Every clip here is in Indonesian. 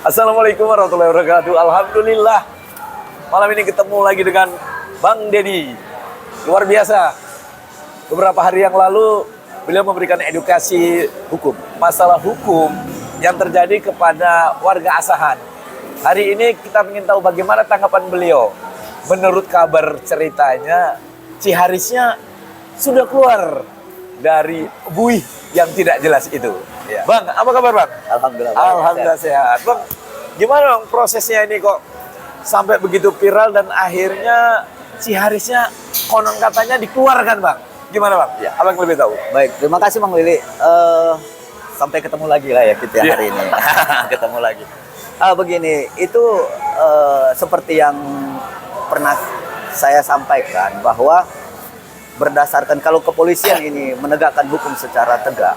Assalamualaikum warahmatullahi wabarakatuh. Alhamdulillah. Malam ini ketemu lagi dengan Bang Deddy. Luar biasa. Beberapa hari yang lalu beliau memberikan edukasi hukum. Masalah hukum yang terjadi kepada warga Asahan. Hari ini kita ingin tahu bagaimana tanggapan beliau. Menurut kabar ceritanya, Ciharisnya sudah keluar dari buih yang tidak jelas itu. Ya. Bang, apa kabar Bang? Alhamdulillah. Alhamdulillah sehat. Bang, gimana Bang prosesnya ini kok sampai begitu viral dan akhirnya Ciharisnya konon katanya dikeluarkan Bang? Gimana Bang? Ya, abang lebih tahu. Baik, terima kasih Bang Willy. Sampai ketemu lagi lah ya kita hari ini. Ketemu lagi. Begini, itu seperti yang pernah saya sampaikan bahwa berdasarkan kalau kepolisian ini menegakkan hukum secara tegak,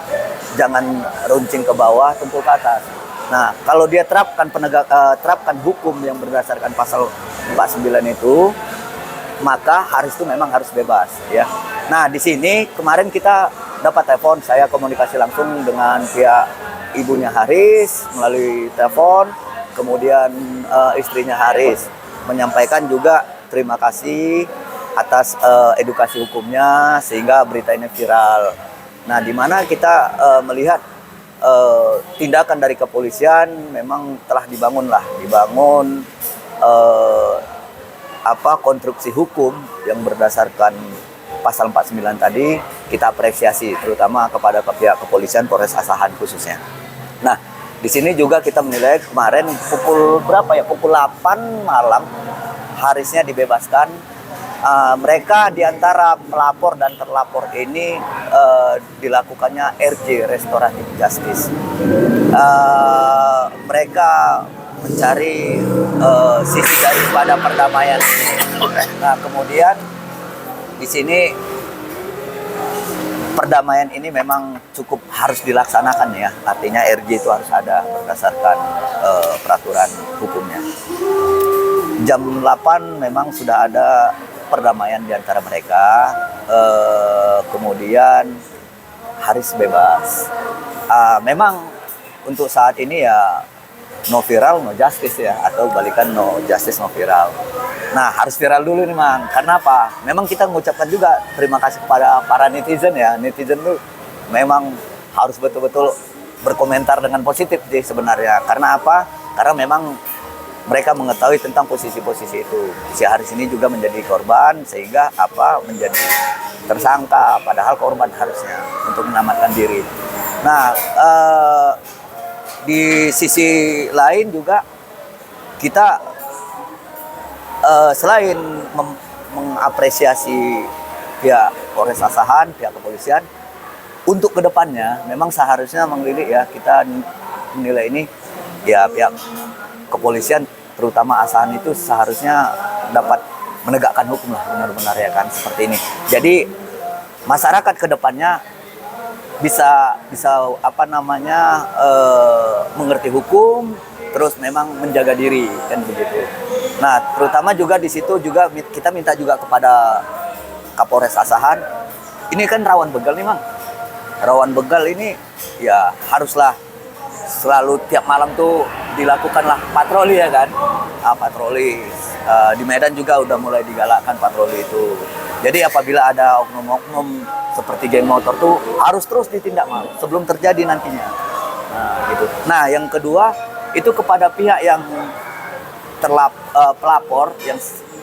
jangan runcing ke bawah, tumpul ke atas. Nah, kalau dia terapkan hukum yang berdasarkan pasal 49 itu, maka Haris itu memang harus bebas, ya. Nah, di sini kemarin kita dapat telepon, saya komunikasi langsung dengan pihak ibunya Haris melalui telepon, kemudian istrinya Haris menyampaikan juga terima kasih atas edukasi hukumnya sehingga berita ini viral. Nah, di mana kita melihat tindakan dari kepolisian memang telah dibangun konstruksi hukum yang berdasarkan pasal 49 tadi kita apresiasi terutama kepada pihak kepolisian Polres Asahan khususnya. Nah, di sini juga kita menilai kemarin pukul berapa ya? Pukul 8 malam Harisnya dibebaskan. Mereka diantara pelapor dan terlapor ini dilakukannya RJ Restoratif Justice. Mereka mencari sisi daripada perdamaian. Nah, kemudian di sini perdamaian ini memang cukup harus dilaksanakan ya. Artinya RJ itu harus ada berdasarkan peraturan hukumnya. Jam 8 memang sudah ada perdamaian di antara mereka, kemudian Haris bebas. Memang untuk saat ini ya no viral no justice ya, atau balikan no justice no viral. Nah, harus viral dulu nih Mang. Karena apa? Memang kita mengucapkan juga terima kasih kepada para netizen ya. Netizen tuh memang harus betul-betul berkomentar dengan positif sih sebenarnya. Karena apa? Karena memang mereka mengetahui tentang posisi-posisi itu. Si Haris ini juga menjadi korban sehingga menjadi tersangka padahal korban harusnya untuk menyelamatkan diri. Nah, di sisi lain juga kita selain mengapresiasi pihak Polres Asahan, pihak kepolisian untuk kedepannya memang seharusnya menglirik ya, kita menilai ini ya pihak kepolisian terutama Asahan itu seharusnya dapat menegakkan hukum lah benar-benar ya kan seperti ini. Jadi masyarakat kedepannya bisa mengerti hukum, terus memang menjaga diri kan begitu. Nah, terutama juga di situ juga kita minta juga kepada Kapolres Asahan. Ini kan rawan begal nih Mang. Rawan begal ini ya haruslah selalu tiap malam tuh dilakukanlah patroli ya kan. Patroli di Medan juga udah mulai digalakkan patroli itu. Jadi apabila ada oknum-oknum seperti geng motor tuh harus terus ditindak Mang sebelum terjadi nantinya. Nah, gitu. Nah, yang kedua itu kepada pihak yang pelapor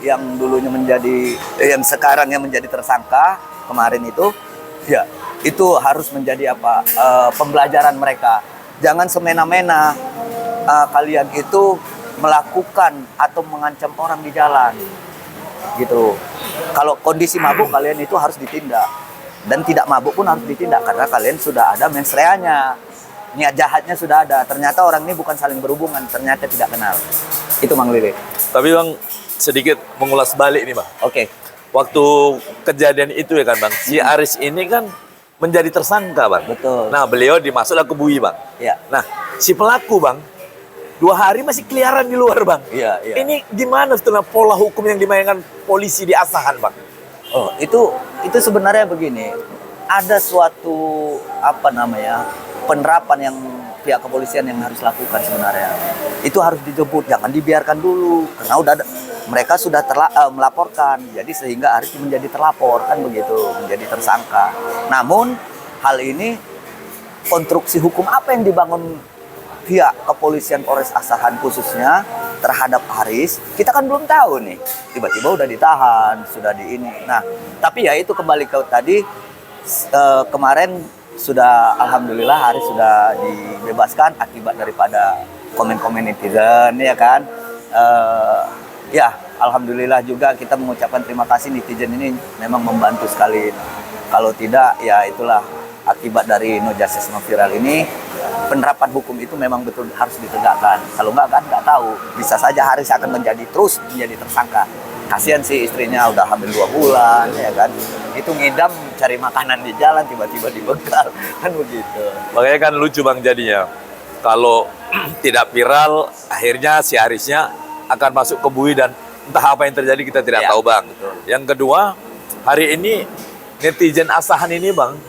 yang dulunya yang sekarang yang menjadi tersangka kemarin itu ya itu harus menjadi pembelajaran mereka. Jangan semena-mena kalian itu melakukan atau mengancam orang di jalan gitu. Kalau kondisi mabuk kalian itu harus ditindak, dan tidak mabuk pun harus ditindak karena kalian sudah ada mens reanya, niat jahatnya sudah ada. Ternyata orang ini bukan saling berhubungan, ternyata tidak kenal. Itu Mang Lili. Tapi Bang sedikit mengulas balik nih Bang. Oke. Waktu kejadian itu ya kan Bang, si Haris ini kan menjadi tersangka Bang. Betul. Nah, beliau dimasuklah ke bui Bang. Ya. Nah, si pelaku Bang 2 hari masih keliaran di luar Bang. Iya. Ini gimana setelah pola hukum yang dimainkan polisi di Asahan Bang? Oh, itu sebenarnya begini. Ada suatu penerapan yang pihak kepolisian yang harus lakukan sebenarnya. Itu harus dijemput, jangan dibiarkan dulu karena mereka sudah melaporkan, jadi sehingga Aris menjadi terlapor kan begitu, menjadi tersangka. Namun hal ini konstruksi hukum apa yang dibangun pihak kepolisian Polres Asahan khususnya terhadap Haris, kita kan belum tahu nih. Tiba-tiba udah ditahan, sudah di ini. Nah, tapi ya itu kembali ke tadi, kemarin sudah alhamdulillah Haris sudah dibebaskan akibat daripada komen-komen netizen ya kan. Ya alhamdulillah juga kita mengucapkan terima kasih, netizen ini memang membantu sekali. Kalau tidak ya itulah akibat dari No Justice No Viral ini, penerapan hukum itu memang betul harus ditegakkan. Kalau enggak kan nggak tahu, bisa saja Haris akan terus menjadi tersangka. Kasihan sih istrinya udah hamil 2 bulan ya kan. Itu ngidam cari makanan di jalan tiba-tiba dibegal kan begitu. Makanya kan lucu Bang jadinya. Kalau tidak viral, akhirnya si Harisnya akan masuk ke bui dan entah apa yang terjadi kita tidak Ya, tahu Bang. betul. Yang kedua, hari ini netizen Asahan ini Bang,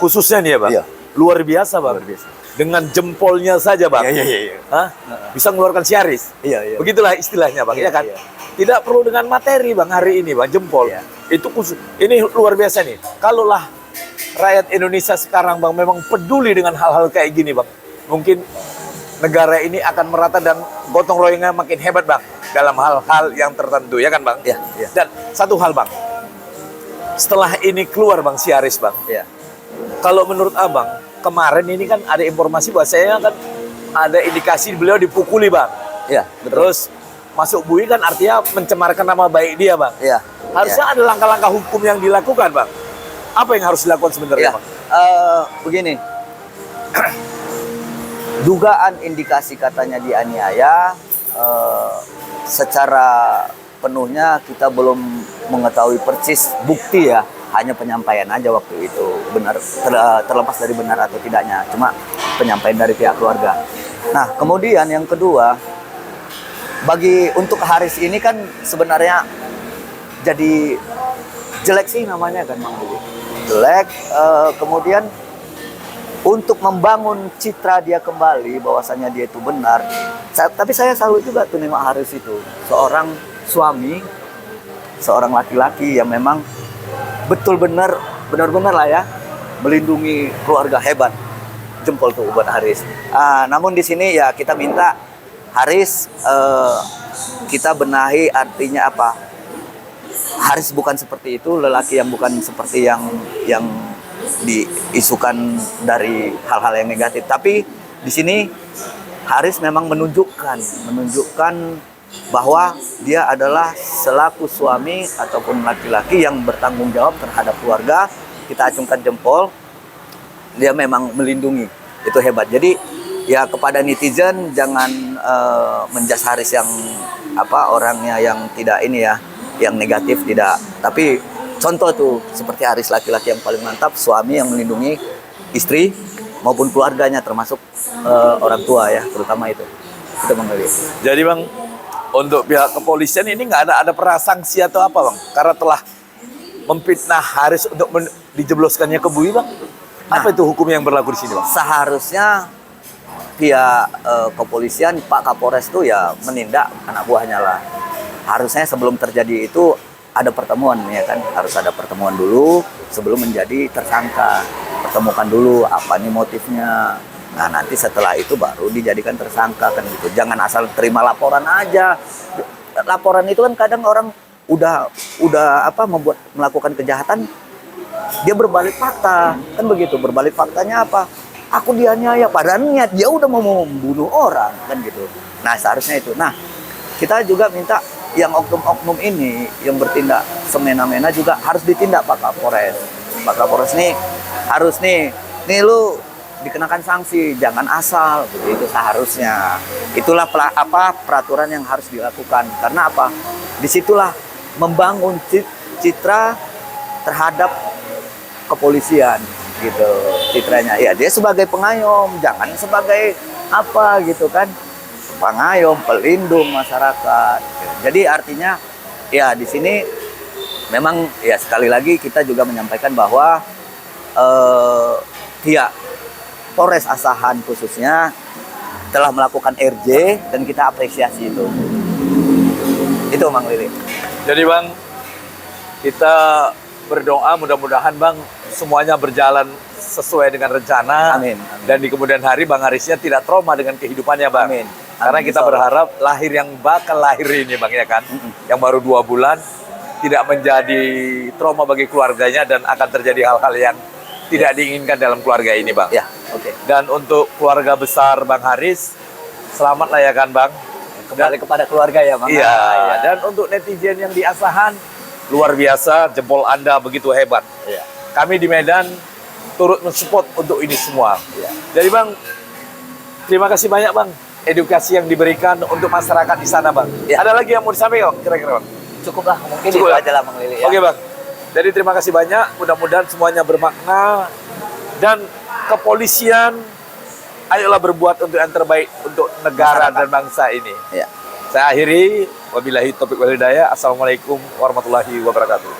khususnya nih ya Bang, Iya. luar biasa Bang. Luar biasa. Dengan jempolnya saja Bang, Iya. Hah? Bisa mengeluarkan si Haris. Iya. Begitulah istilahnya Bang, Iya, ya kan? iya. Tidak perlu dengan materi Bang hari ini Bang, jempol. Iya. Itu khusus. Ini luar biasa nih. Kalaulah rakyat Indonesia sekarang Bang memang peduli dengan hal-hal kayak gini Bang, mungkin negara ini akan merata dan gotong royongnya makin hebat Bang dalam hal-hal yang tertentu ya kan Bang? Iya. Dan satu hal Bang, setelah ini keluar Bang si Haris Bang, Iya. kalau menurut Abang, kemarin ini kan ada informasi bahwa saya kan ada indikasi beliau dipukuli Bang. Iya, betul. Terus masuk bui kan artinya mencemarkan nama baik dia Bang. Iya. Harusnya ada langkah-langkah hukum yang dilakukan Bang. Apa yang harus dilakukan sebenarnya Iya. Bang? Begini. Dugaan indikasi katanya dianiaya, secara penuhnya kita belum mengetahui persis bukti ya, hanya penyampaian aja waktu itu benar terlepas dari benar atau tidaknya, cuma penyampaian dari pihak keluarga. Nah kemudian yang kedua, untuk Haris ini kan sebenarnya jadi jelek sih namanya kan Bang Budi. Jelek, kemudian untuk membangun citra dia kembali bahwasanya dia itu benar. Tapi saya selalu juga tuh nengok Haris itu seorang suami, seorang laki-laki yang memang benar-benar lah ya melindungi keluarga, hebat. Jempol tuh buat Haris. Namun di sini ya kita minta Haris, kita benahi, artinya apa? Haris bukan seperti itu, lelaki yang bukan seperti yang diisukan dari hal-hal yang negatif. Tapi di sini Haris memang menunjukkan bahwa dia adalah selaku suami ataupun laki-laki yang bertanggung jawab terhadap keluarga. Kita acungkan jempol, dia memang melindungi, itu hebat. Jadi ya kepada netizen jangan menjas Haris yang orangnya yang tidak ini ya, yang negatif, tidak. Tapi contoh tuh seperti Haris, laki-laki yang paling mantap, suami yang melindungi istri maupun keluarganya, termasuk orang tua ya, terutama itu mengerti. Jadi Bang, untuk pihak kepolisian ini nggak ada prasanksi atau apa Bang? Karena telah memfitnah Haris untuk dijebloskannya ke bui Bang. Apa itu hukum yang berlaku di sini Bang? Seharusnya pihak kepolisian, Pak Kapolres itu ya menindak anak buahnya lah. Harusnya sebelum terjadi itu ada pertemuan ya kan, harus ada pertemuan dulu sebelum menjadi tersangka. Pertemukan dulu apa nih motifnya. Nah nanti setelah itu baru dijadikan tersangka kan gitu. Jangan asal terima laporan aja. Laporan itu kan kadang orang udah melakukan kejahatan, dia berbalik fakta kan begitu. Berbalik faktanya apa? Aku dianiaya, padahal niat dia udah mau membunuh orang kan gitu. Nah seharusnya itu. Nah kita juga minta yang oknum-oknum ini yang bertindak semena-mena juga harus ditindak Pak Kapolres. Pak Kapolres nih harus nih lu dikenakan sanksi, jangan asal begitu seharusnya. Itulah peraturan yang harus dilakukan. Karena apa? Disitulah membangun citra terhadap kepolisian gitu, citranya. Ya dia sebagai pengayom, jangan sebagai apa gitu kan, pengayom, pelindung masyarakat. Jadi artinya ya di sini memang ya sekali lagi kita juga menyampaikan bahwa pihak Polres Asahan khususnya telah melakukan RJ dan kita apresiasi itu. Itu Mang Lili. Jadi Bang, kita berdoa mudah-mudahan Bang semuanya berjalan sesuai dengan rencana. Amin. Dan di kemudian hari Bang Harisnya tidak trauma dengan kehidupannya Bang. Amin. Karena Amin, kita insyaallah. berharap lahir yang bakal lahir ini Bang ya kan, yang baru 2 bulan tidak menjadi trauma bagi keluarganya dan akan terjadi hal-hal yang tidak diinginkan dalam keluarga ini Bang. Ya, oke. Dan untuk keluarga besar Bang Haris, selamat lah ya kan Bang. Kembali kepada keluarga ya, Mang. Iya, Ya. dan untuk netizen yang di Asahan, luar biasa, jempol Anda begitu hebat. Ya. Kami di Medan turut mensupport untuk ini semua. Ya. Jadi Bang, terima kasih banyak Bang, edukasi yang diberikan untuk masyarakat di sana Bang. Ya. Ada lagi yang mau disampaikan kira-kira Bang? Cukuplah, mungkin Cukup itu ya? aja lah Mang Lili ya. Oke Bang, jadi terima kasih banyak, mudah-mudahan semuanya bermakna. Dan kepolisian, ayolah berbuat untuk yang terbaik untuk negara dan bangsa ini. Ya. Saya akhiri, wabillahi taufiq wal hidayah. Assalamualaikum warahmatullahi wabarakatuh.